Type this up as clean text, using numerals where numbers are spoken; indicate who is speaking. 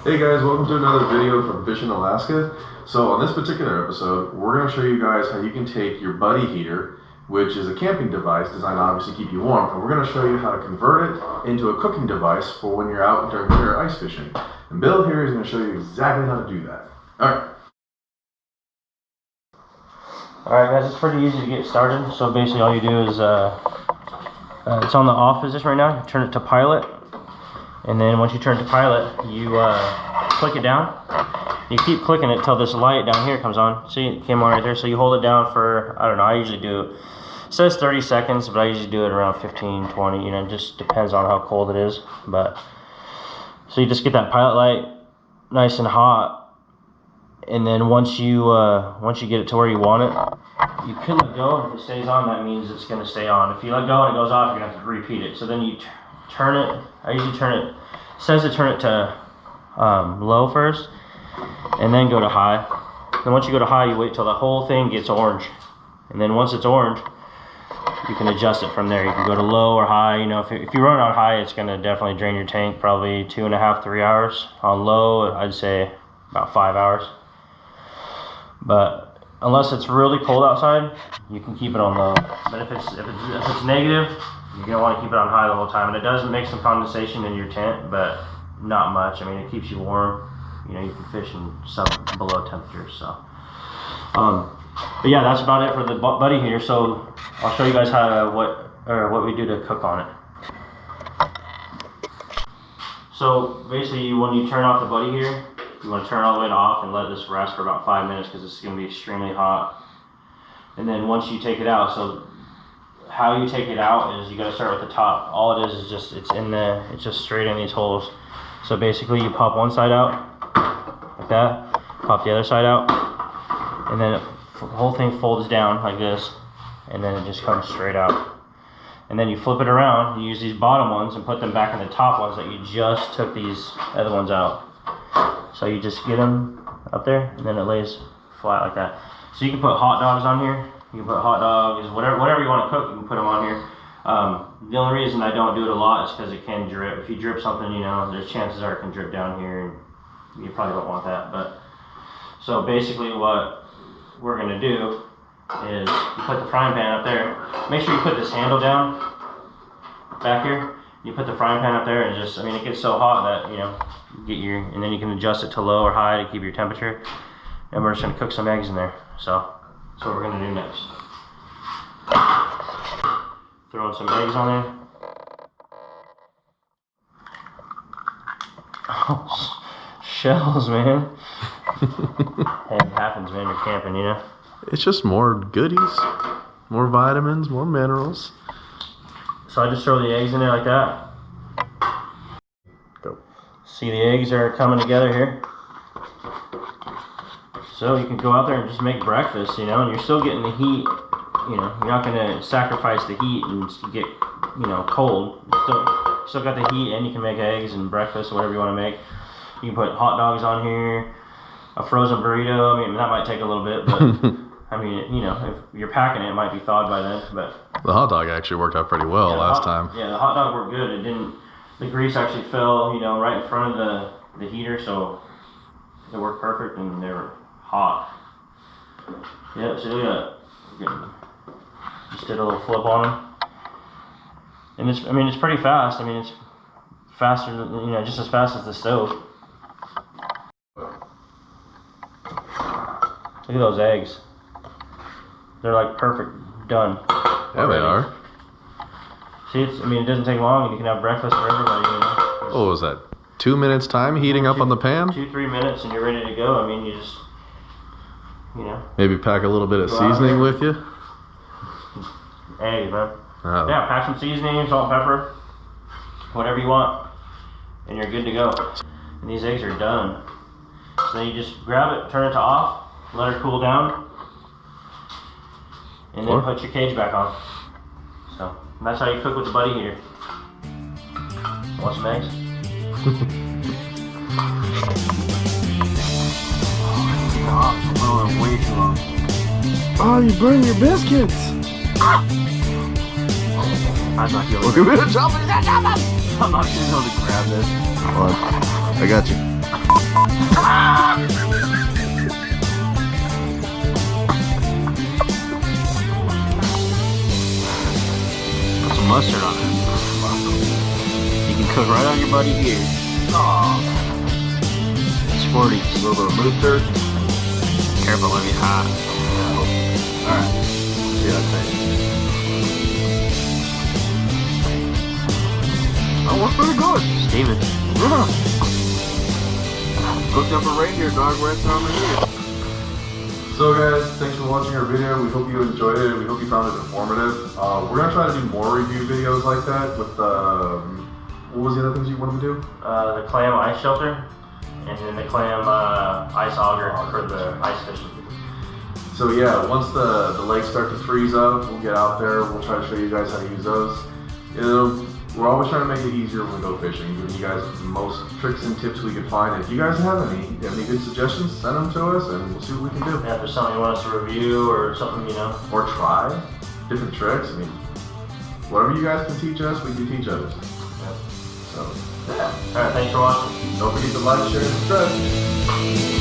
Speaker 1: Hey guys, welcome to another video from Fishin, Alaska. So on this particular episode, we're going to show you guys how you can take your buddy heater, which is a camping device designed to obviously keep you warm, and we're going to show you how to convert it into a cooking device for when you're out during winter ice fishing. And Bill here is going to show you exactly how to do that.
Speaker 2: Alright guys, it's pretty easy to get started. So basically all you do is, it's on the off position right now, you turn it to pilot. And then once you turn it to pilot, you click it down. You keep clicking it till this light down here comes on. See, it came on right there. So you hold it down for, I don't know, I usually do it. It says 30 seconds, but I usually do it around 15, 20, you know, it just depends on how cold it is. But so you just get that pilot light nice and hot. And then once you get it to where you want it, you can let go, and if it stays on, that means it's gonna stay on. If you let go and it goes off, you're gonna have to repeat it. So then you turn it, I usually turn it, says to turn it to low first, and then go to high. Then once you go to high, you wait till the whole thing gets orange. And then once it's orange, you can adjust it from there. You can go to low or high. You know, if you run it on high, it's gonna definitely drain your tank, probably 2.5 to 3 hours. On low, I'd say about 5 hours. But unless it's really cold outside, you can keep it on low. But if it's negative, you're gonna want to keep it on high the whole time. And it does make some condensation in your tent, but not much. I mean, it keeps you warm. You know, you can fish in some below temperatures. So, but yeah, that's about it for the buddy heater. So I'll show you guys how what we do to cook on it. So basically, when you turn off the buddy heater, you want to turn all the way to off and let this rest for about 5 minutes because it's going to be extremely hot. And then once you take it out, so how you take it out is you got to start with the top. All it is just it's just straight in these holes. So basically, you pop one side out like that, pop the other side out, and then the whole thing folds down like this, and then it just comes straight out. And then you flip it around, you use these bottom ones and put them back in the top ones that you just took these other ones out. So you just get them up there, and then it lays flat like that. So you can put hot dogs on here. You can put hot dogs, whatever you want to cook, you can put them on here. The only reason I don't do it a lot is because it can drip. If you drip something, you know, there's chances are it can drip down here, and you probably don't want that. But so basically, what we're gonna do is you put the frying pan up there. Make sure you put this handle down back here. You put the frying pan up there, and just, I mean, it gets so hot that, you know, and then you can adjust it to low or high to keep your temperature. And we're just gonna cook some eggs in there. So that's what we're gonna do next. Throwing some eggs on there. Oh, shells, man. It happens, man, you're camping, you know?
Speaker 1: It's just more goodies, more vitamins, more minerals.
Speaker 2: So I just throw the eggs in there like that.
Speaker 1: Go.
Speaker 2: See, the eggs are coming together here. So you can go out there and just make breakfast, you know, and you're still getting the heat. You know, you're not gonna sacrifice the heat and get, you know, cold. You still got the heat, and you can make eggs and breakfast or whatever you want to make. You can put hot dogs on here, a frozen burrito. I mean, that might take a little bit, but I mean, you know, if you're packing it, it might be thawed by then. But
Speaker 1: the hot dog actually worked out pretty well last time.
Speaker 2: Yeah, the hot dog worked good. It didn't. The grease actually fell, you know, right in front of the heater, so it worked perfect, and they were hot. Yeah, so yeah, just did a little flip on them, and it's pretty fast. I mean, it's faster, you know, just as fast as the stove. Look at those eggs. They're like perfect, done.
Speaker 1: Yeah, they are.
Speaker 2: See, I mean, it doesn't take long, and you can have breakfast for everybody, you know.
Speaker 1: What was that? 2 minutes time heating up on the pan?
Speaker 2: 2-3 minutes, and you're ready to go. I mean, you just, you know.
Speaker 1: Maybe pack a little bit of seasoning with you.
Speaker 2: Eggs, man.
Speaker 1: Oh.
Speaker 2: Yeah, pack some seasoning, salt, pepper, whatever you want, and you're good to go. And these eggs are done. So then you just grab it, turn it to off, let it cool down, and then put your cage back on. So that's how you cook with the buddy heater. Want some eggs? Way too long.
Speaker 1: Oh, you burned your biscuits!
Speaker 2: I'm not gonna
Speaker 1: Look at me, jump!
Speaker 2: I'm not gonna be able to grab this.
Speaker 1: Hold on. I got you.
Speaker 2: Put some mustard on it. You can cook right on your buddy here. Oh. Sporty.
Speaker 1: A little bit of mustard.
Speaker 2: Careful, let me hot.
Speaker 1: Alright. See that thing.
Speaker 3: Oh, what's pretty good?
Speaker 2: Steven.
Speaker 3: Yeah. Cooked up a reindeer dog right from here.
Speaker 1: So guys, thanks for watching our video. We hope you enjoyed it. We hope you found it informative. We're gonna try to do more review videos like that with what was the other things you wanted to do?
Speaker 2: The clam ice shelter, and then the clam ice auger for the ice fishing.
Speaker 1: So yeah, once the lakes start to freeze up, we'll get out there. We'll try to show you guys how to use those. We're always trying to make it easier when we go fishing, giving you guys the most tricks and tips we can find. If you guys have any good suggestions, send them to us and we'll see what we can do.
Speaker 2: Yeah, if there's something you want us to review or something, you know.
Speaker 1: Or try different tricks. I mean, whatever you guys can teach us, we can teach others.
Speaker 2: Yep.
Speaker 1: So,
Speaker 2: Alright, thanks for watching.
Speaker 1: don't forget to like, share, and subscribe.